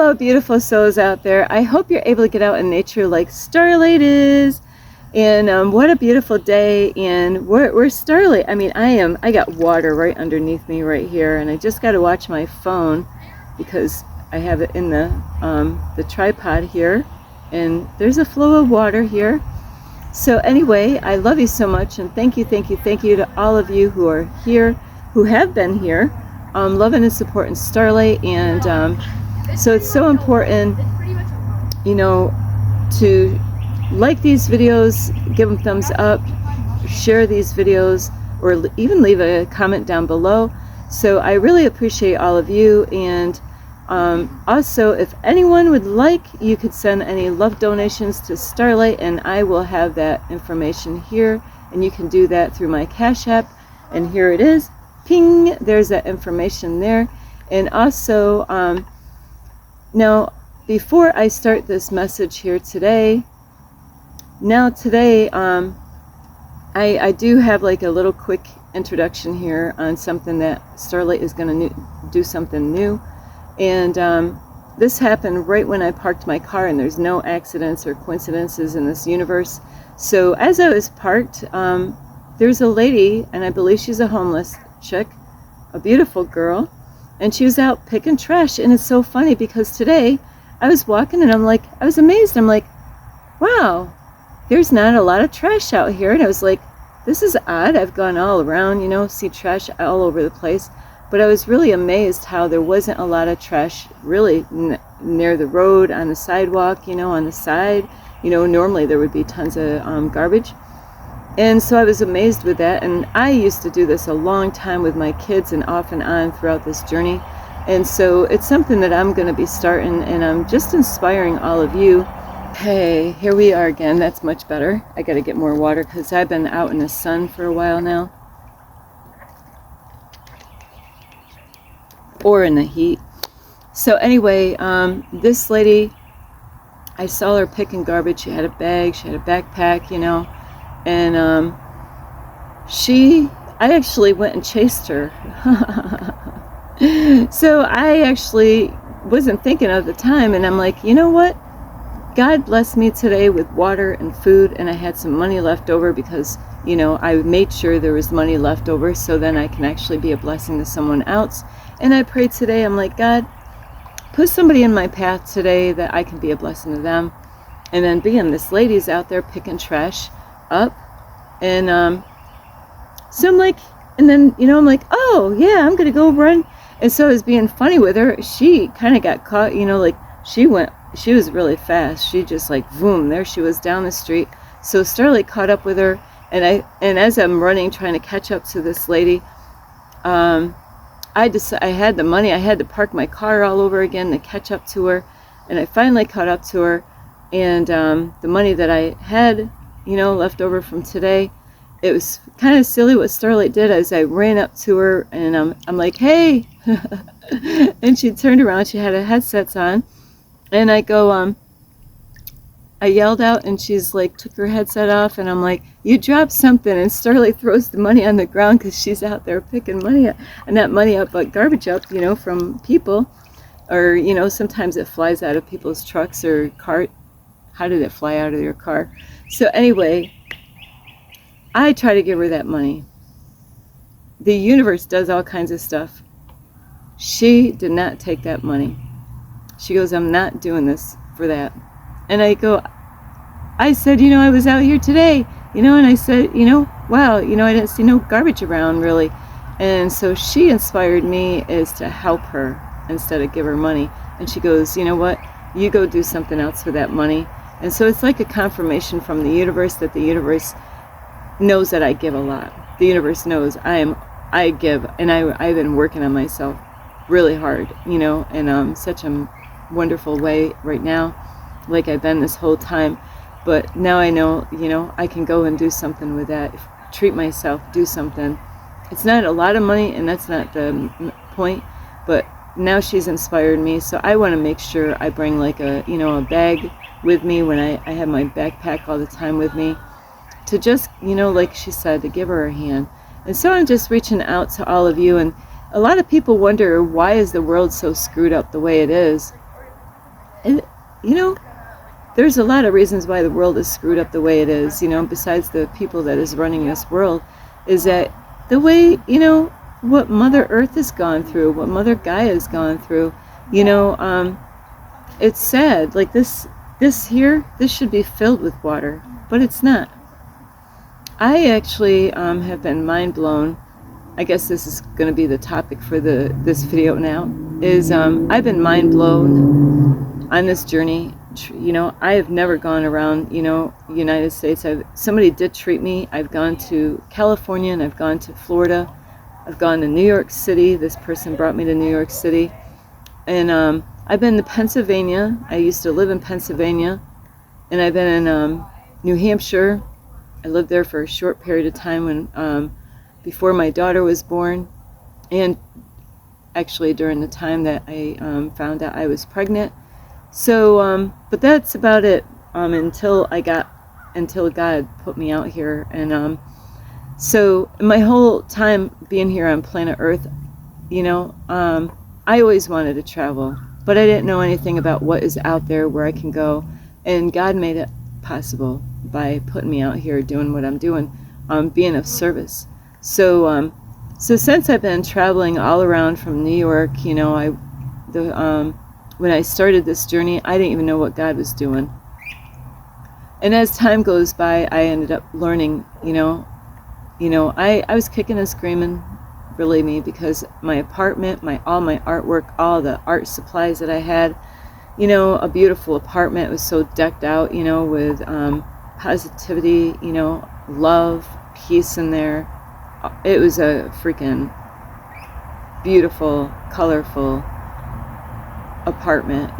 Hello, beautiful souls out there. I hope you're able to get out in nature like Starlight is. And what a beautiful day. And where's Starlight? I mean, I got water right underneath me right here. And I just got to watch my phone because I have it in the tripod here. And there's a flow of water here. So anyway, I love you so much. And thank you to all of you who are here, who have been here, loving and supporting Starlight. And so it's so important, you know, to like these videos, give them thumbs up, share these videos, or even leave a comment down below. So I really appreciate all of you. And also, if anyone would like, you could send any love donations to Starlight, and I will have that information here. And you can do that through my Cash App. And here it is. Ping! There's that information there. And also, now, before I start this message here today, I do have like a little quick introduction here on something that Starlight is going to do something new. And this happened right when I parked my car, and there's no accidents or coincidences in this universe. So as I was parked, there's a lady, and I believe she's a homeless chick, a beautiful girl. And she was out picking trash. And it's so funny because today I was walking and I was amazed. I'm like, wow, there's not a lot of trash out here. And I was like, this is odd. I've gone all around, see trash all over the place. But I was really amazed how there wasn't a lot of trash really near the road, on the sidewalk, on the side. Normally there would be tons of garbage. And so I was amazed with that, and I used to do this a long time with my kids and off and on throughout this journey. And so it's something that I'm going to be starting, and I'm just inspiring all of you. Hey, here we are again. That's much better. I got to get more water because I've been out in the sun for a while now. Or in the heat. So anyway, this lady, I saw her picking garbage. She had a bag, she had a backpack, and I actually went and chased her. So I actually wasn't thinking of the time, and I'm like, you know what? God blessed me today with water and food, and I had some money left over because, I made sure there was money left over so then I can actually be a blessing to someone else. And I prayed today, I'm like, God, put somebody in my path today that I can be a blessing to them. And then being this lady's out there picking trash up, and so I'm like, and then I'm like, oh yeah, I'm gonna go run. And so I was being funny with her. She kind of got caught, like she was really fast. She just like boom, there she was down the street. So Starlight caught up with her, and as I'm running trying to catch up to this lady, I had the money. I had to park my car all over again to catch up to her, and I finally caught up to her. And the money that I had left over from today, it was kind of silly what Starlight did as I ran up to her, and I'm like, hey. And she turned around, she had her headsets on, and I go, I yelled out, and she's like, took her headset off, and I'm like, you dropped something. And Starlight throws the money on the ground because she's out there picking money up, and not money up, but garbage up, from people, or sometimes it flies out of people's trucks or cart. How did it fly out of your car? So anyway, I try to give her that money. The universe does all kinds of stuff. She did not take that money. She goes, I'm not doing this for that. And I said, I was out here today, and I said, wow, I didn't see no garbage around really. And so she inspired me is to help her instead of give her money. And she goes, you know what? You go do something else with that money. And so it's like a confirmation from the universe that the universe knows that I give a lot. The universe knows I give, and I've been working on myself really hard, in such a wonderful way right now, like I've been this whole time. But now I know, I can go and do something with that, treat myself, do something. It's not a lot of money, and that's not the point, but now she's inspired me, so I want to make sure I bring like a bag with me when I have my backpack all the time with me, to just like she said, to give her a hand. And so I'm just reaching out to all of you. And a lot of people wonder, why is the world so screwed up the way it is? And, you know, there's a lot of reasons why the world is screwed up the way it is, besides the people that is running this world, is that the way, what Mother Earth has gone through, what Mother Gaia has gone through, it's sad. Like this here, this should be filled with water, but it's not. I actually have been mind blown. I guess this is going to be the topic for this video now, is I've been mind blown on this journey. I have never gone around, United States. Somebody did treat me. I've gone to California and I've gone to Florida. I've gone to New York City. This person brought me to New York City. And I've been to Pennsylvania. I used to live in Pennsylvania. And I've been in New Hampshire. I lived there for a short period of time when before my daughter was born, and actually during the time that I found out I was pregnant. So, but that's about it until God put me out here. And so my whole time being here on planet Earth, I always wanted to travel, but I didn't know anything about what is out there, where I can go, and God made it possible by putting me out here doing what I'm doing, being of service. So since I've been traveling all around from New York, when I started this journey, I didn't even know what God was doing. And as time goes by, I ended up learning, I was kicking and screaming, believe me, because my apartment, all my artwork, all the art supplies that I had, a beautiful apartment. It was so decked out, with positivity, love, peace in there. It was a freaking beautiful, colorful apartment,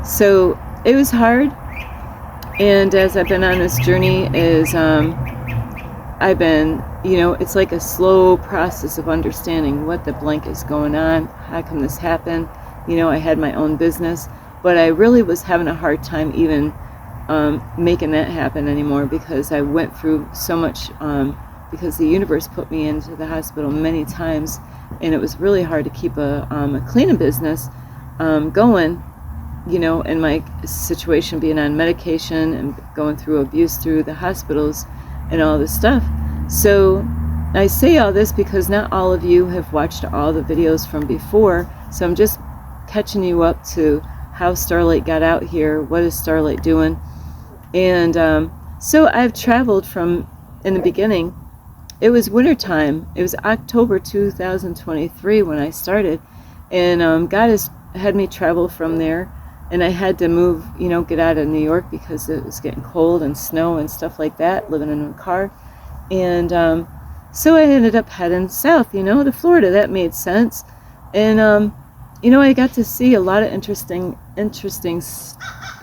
so it was hard. And as I've been on this journey, I've been, it's like a slow process of understanding what the blank is going on, how come this happened. I had my own business, but I really was having a hard time even making that happen anymore, because I went through so much, because the universe put me into the hospital many times, and it was really hard to keep a cleaning business going, in my situation, being on medication and going through abuse through the hospitals and all this stuff. So I say all this because not all of you have watched all the videos from before, so I'm just catching you up to how Starlight got out here, what is Starlight doing. And so I've traveled from, in the beginning, it was wintertime. It was October 2023 when I started, and God has had me travel from there, and I had to move, get out of New York because it was getting cold and snow and stuff like that, living in a car. And so I ended up heading south, to Florida. That made sense. And I got to see a lot of interesting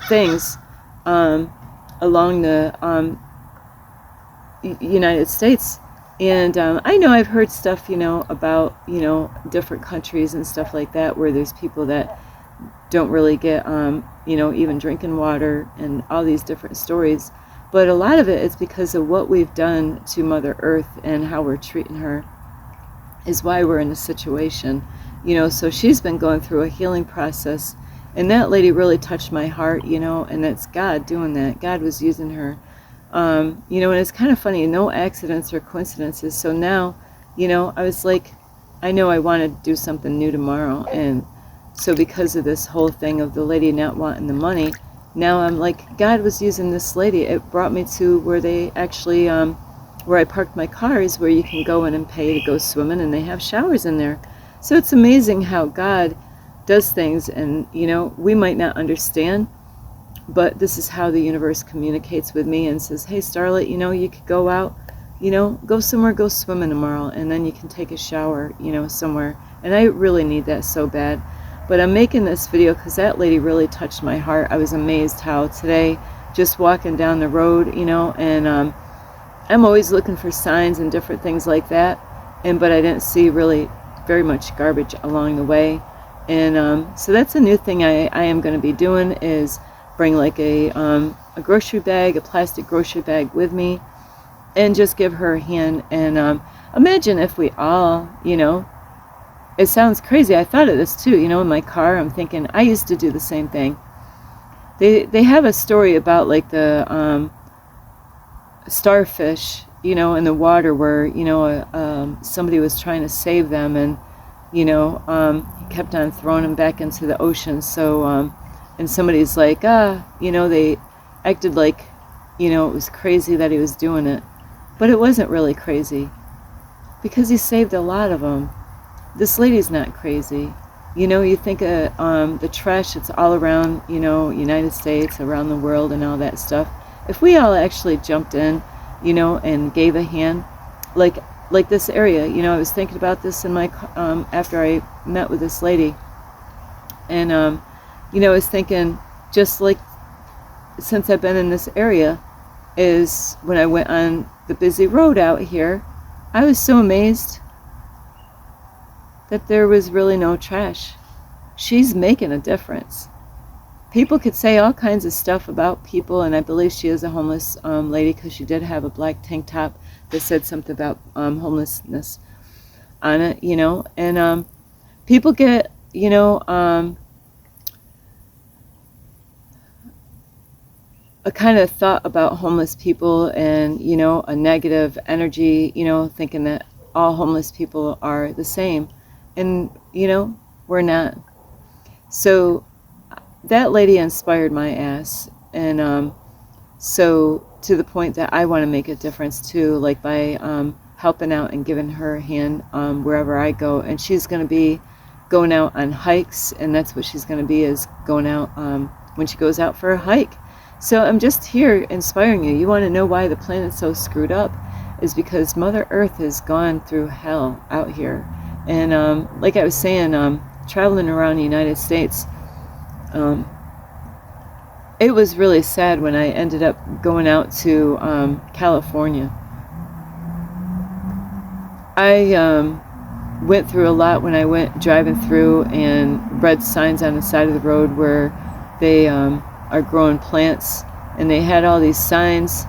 things along the United States. And I know I've heard stuff, about, different countries and stuff like that, where there's people that don't really get, even drinking water, and all these different stories. But a lot of it is because of what we've done to Mother Earth and how we're treating her is why we're in this situation. So she's been going through a healing process, and that lady really touched my heart, and that's God doing that. God was using her. And it's kind of funny, no accidents or coincidences. So now, I was like, I know I want to do something new tomorrow. And so because of this whole thing of the lady not wanting the money, now I'm like, God was using this lady. It brought me to where they actually, where I parked my cars, where you can go in and pay to go swimming, and they have showers in there. So it's amazing how God does things, and, we might not understand, but this is how the universe communicates with me and says, hey, Starlight, you could go out, go somewhere, go swimming tomorrow, and then you can take a shower, somewhere. And I really need that so bad. But I'm making this video because that lady really touched my heart. I was amazed how today, just walking down the road, and I'm always looking for signs and different things like that. But I didn't see really very much garbage along the way. And so that's a new thing I am going to be doing, is bring like a grocery bag, a plastic grocery bag with me, and just give her a hand. And imagine if we all, it sounds crazy. I thought of this too, in my car. I'm thinking, I used to do the same thing. They have a story about like the starfish, in the water where, somebody was trying to save them, and, kept on throwing them back into the ocean. So, and somebody's like, they acted like, it was crazy that he was doing it. But it wasn't really crazy, because he saved a lot of them. This lady's not crazy. You think of the trash that's all around, United States, around the world, and all that stuff. If we all actually jumped in, and gave a hand, like this area, I was thinking about this in my after I met with this lady, and I was thinking, just like since I've been in this area, is when I went on the busy road out here, I was so amazed that there was really no trash. She's making a difference. People could say all kinds of stuff about people, and I believe she is a homeless lady, because she did have a black tank top that said something about homelessness on it, and people get, a kind of thought about homeless people, and, a negative energy, thinking that all homeless people are the same. And, we're not. So that lady inspired my ass. And so to the point that I want to make a difference too, like by helping out and giving her a hand wherever I go. And she's going to be going out on hikes, and that's what she's going to be, is going out when she goes out for a hike. So I'm just here inspiring you. You want to know why the planet's so screwed up? Is because Mother Earth has gone through hell out here. And like I was saying, traveling around the United States, it was really sad when I ended up going out to California. I went through a lot when I went driving through, and read signs on the side of the road where they are growing plants, and they had all these signs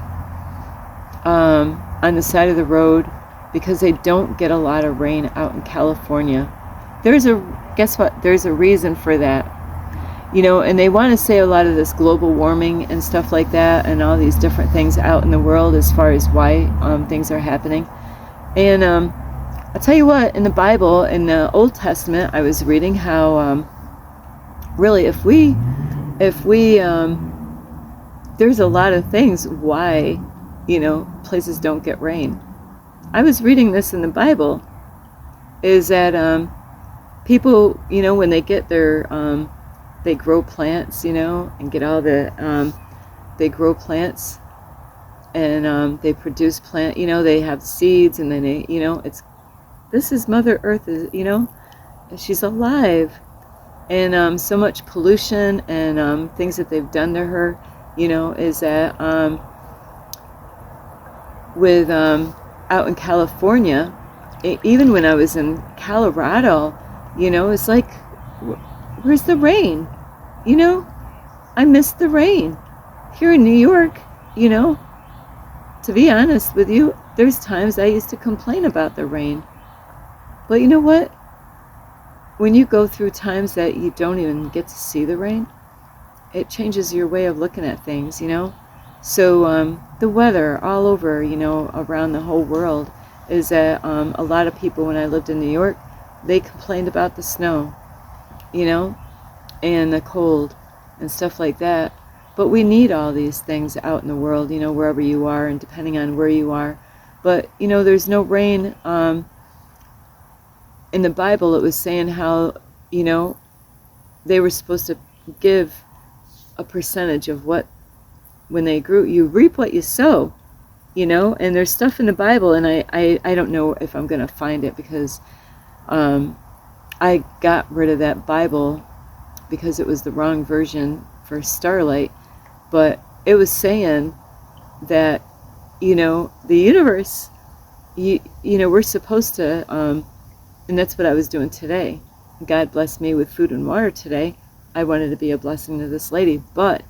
on the side of the road, because they don't get a lot of rain out in California. Guess what? There's a reason for that. And they want to say a lot of this global warming and stuff like that, and all these different things out in the world as far as why things are happening. And I'll tell you what, in the Bible, in the Old Testament, I was reading how really if we there's a lot of things why, places don't get rain. I was reading this in the Bible, is that people, when they get their, they grow plants, and get all the, they grow plants, and they produce plant, they have seeds, and then they, this is Mother Earth, she's alive. And so much pollution and things that they've done to her, is that with out in California, even when I was in Colorado, it's like, where's the rain? I missed the rain. Here in New York, to be honest with you, there's times I used to complain about the rain. But you know what? When you go through times that you don't even get to see the rain, it changes your way of looking at things, So the weather all over, around the whole world, is that a lot of people, when I lived in New York, they complained about the snow, and the cold and stuff like that. But we need all these things out in the world, wherever you are, and depending on where you are. But, there's no rain. In the Bible, it was saying how, they were supposed to give a percentage of what, when they grew, you reap what you sow, and there's stuff in the Bible, and I don't know if I'm going to find it, because I got rid of that Bible because it was the wrong version for Starlight. But it was saying that, the universe, we're supposed to, and that's what I was doing today. God blessed me with food and water today. I wanted to be a blessing to this lady, but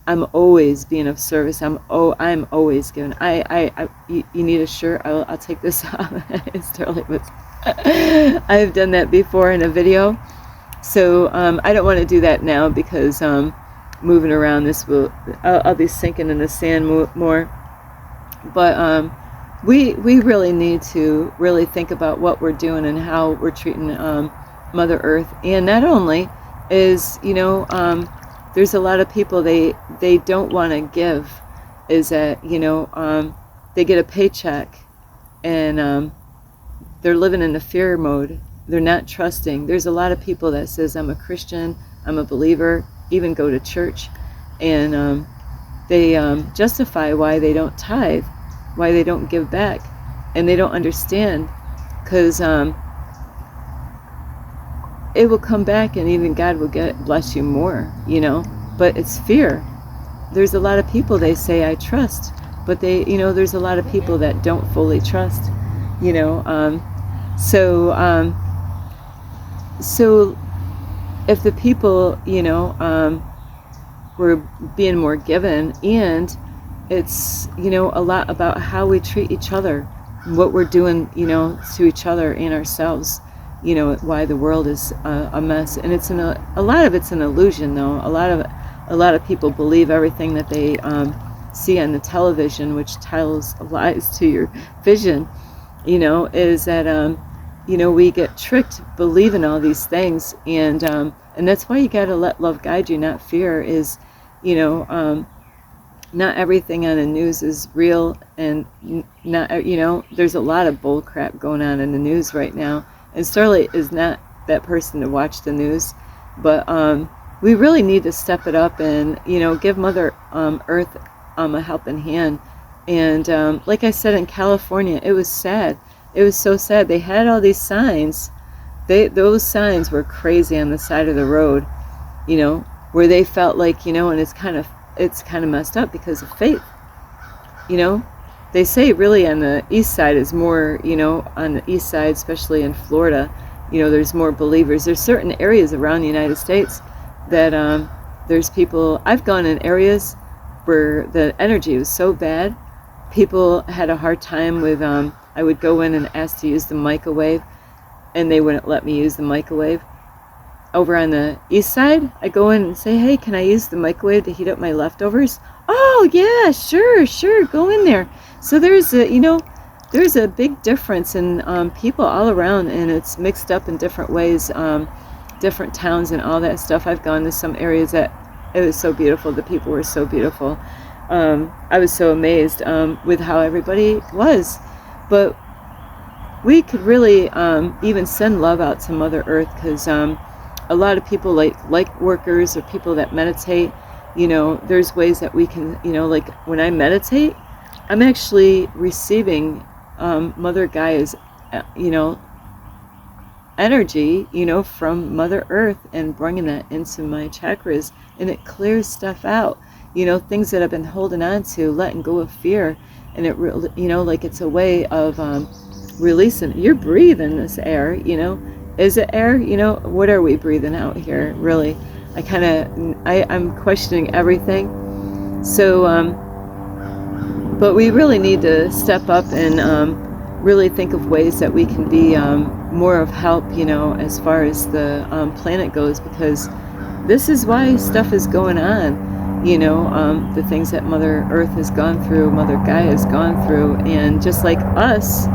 I'm always being of service. I'm always giving. You need a shirt? I'll take this off. Starlight was I've done that before in a video. So I don't want to do that now because moving around this I'll be sinking in the sand more. But we really need to really think about what we're doing and how we're treating Mother Earth. And not only is, there's a lot of people they don't want to give, is that, they get a paycheck and they're living in the fear mode. They're not trusting. There's a lot of people that says, I'm a Christian, I'm a believer, even go to church, and they justify why they don't tithe, why they don't give back, and they don't understand, because it will come back, and even God will bless you more, but it's fear. There's a lot of people, they say, I trust, but there's a lot of people that don't fully trust, so if the people, were being more given, and it's, a lot about how we treat each other, what we're doing, to each other and ourselves, why the world is a mess. And it's a lot of it's an illusion, though. A lot of people believe everything that they see on the television, which tells lies to your vision, is that we get tricked believing all these things, and that's why you got to let love guide you, not fear. Is not everything on the news is real, and not there's a lot of bull crap going on in the news right now, and Starlight is not that person to watch the news, but we really need to step it up and give Mother Earth a helping hand. And like I said, in California, it was sad. It was so sad. They had all these signs. Those signs were crazy on the side of the road, where they felt like, and it's kind of messed up because of faith. They say really on the east side is more, on the east side, especially in Florida, there's more believers. There's certain areas around the United States that there's people. I've gone in areas where the energy was so bad, people had a hard time with, I would go in and ask to use the microwave, and they wouldn't let me use the microwave. Over on the east side, I go in and say, hey, can I use the microwave to heat up my leftovers? Oh, yeah, sure, go in there. So there's a big difference in people all around, and it's mixed up in different ways, different towns and all that stuff. I've gone to some areas that it was so beautiful. The people were so beautiful. I was so amazed with how everybody was. But we could really even send love out to Mother Earth, because a lot of people like workers or people that meditate, there's ways that we can, like when I meditate, I'm actually receiving Mother Gaia's, energy, from Mother Earth, and bringing that into my chakras, and it clears stuff out, things that I've been holding on to, letting go of fear. And it really, like it's a way of releasing. You're breathing this air, Is it air? What are we breathing out here, really? I'm questioning everything. So, but we really need to step up and really think of ways that we can be more of help, as far as the planet goes, because this is why stuff is going on. The things that Mother Earth has gone through, Mother Gaia has gone through, and just like us,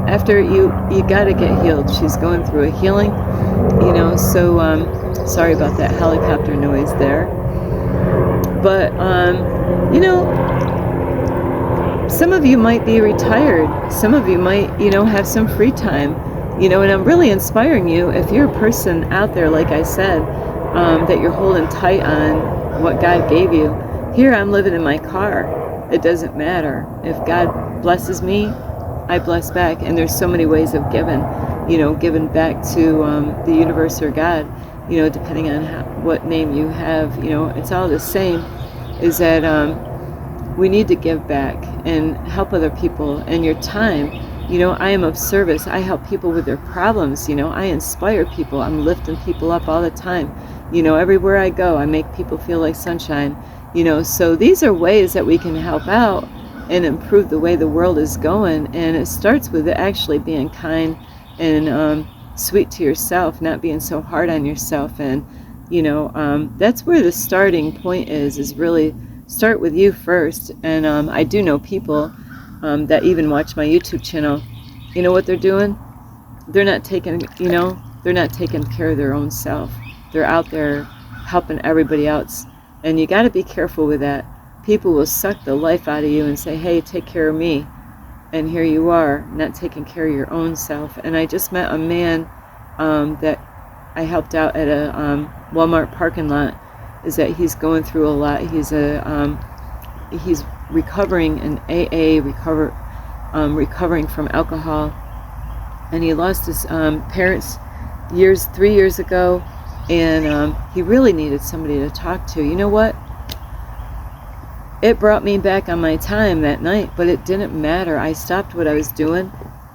after you got to get healed. She's going through a healing, so sorry about that helicopter noise there. But, some of you might be retired. Some of you might, have some free time, and I'm really inspiring you. If you're a person out there, like I said, that you're holding tight on what God gave you. Here I'm living in my car. It doesn't matter. If God blesses me, I bless back. And there's so many ways of giving, giving back to the universe or God, depending on what name you have. It's all the same, is that we need to give back and help other people. And your time, I am of service. I help people with their problems. I inspire people. I'm lifting people up all the time. Everywhere I go, I make people feel like sunshine. So these are ways that we can help out, and improve the way the world is going. And it starts with actually being kind and sweet to yourself, not being so hard on yourself. And that's where the starting point is really start with you first. And I do know people that even watch my YouTube channel. You know what they're doing? They're not taking care of their own self. They're out there helping everybody else, and you got to be careful with that. People will suck the life out of you and say, hey, take care of me, and here you are not taking care of your own self. And I just met a man that I helped out at a Walmart parking lot. Is that he's going through a lot. He's recovering in AA, recovering from alcohol, and he lost his parents 3 years ago, and he really needed somebody to talk to. You know what? It brought me back on my time that night, but it didn't matter. I stopped what I was doing.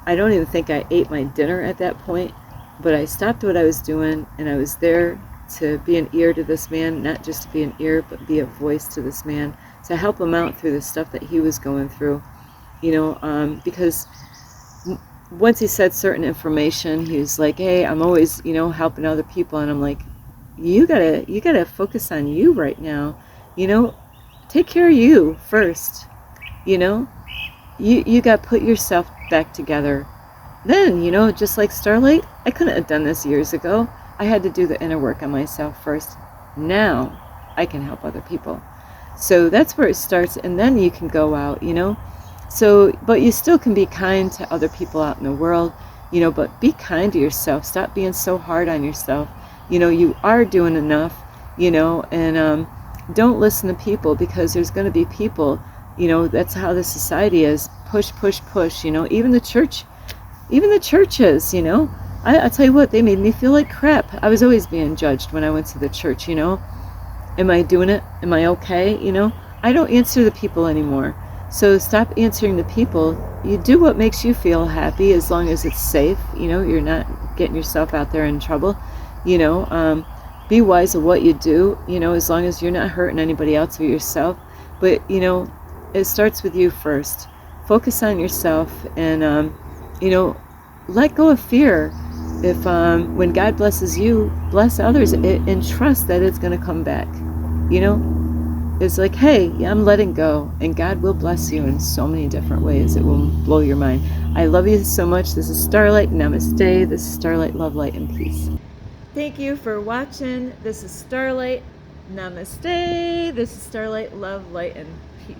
I don't even think I ate my dinner at that point, but I stopped what I was doing, and I was there to be an ear to this man, not just to be an ear, but be a voice to this man, to help him out through the stuff that he was going through. Because once he said certain information, he was like, hey, I'm always, helping other people. And I'm like, you gotta focus on you right now. Take care of you first. You got to put yourself back together. Then, just like Starlight, I couldn't have done this years ago. I had to do the inner work on myself first. Now I can help other people. So that's where it starts, and then you can go out, So, but you still can be kind to other people out in the world, but be kind to yourself. Stop being so hard on yourself. You are doing enough, and don't listen to people, because there's going to be people, that's how the society is. Push, push, push, even the churches, I'll tell you what, they made me feel like crap. I was always being judged when I went to the church, Am I doing it? Am I okay? I don't answer the people anymore. So stop answering the people. You do what makes you feel happy, as long as it's safe. You're not getting yourself out there in trouble. Be wise of what you do, as long as you're not hurting anybody else or yourself. But, it starts with you first. Focus on yourself, and, let go of fear. If when God blesses you, bless others, and trust that it's going to come back. It's like, hey, I'm letting go, and God will bless you in so many different ways. It will blow your mind. I love you so much. This is Starlight. Namaste. This is Starlight. Love, light, and peace. Thank you for watching. This is Starlight. Namaste. This is Starlight. Love, light, and peace.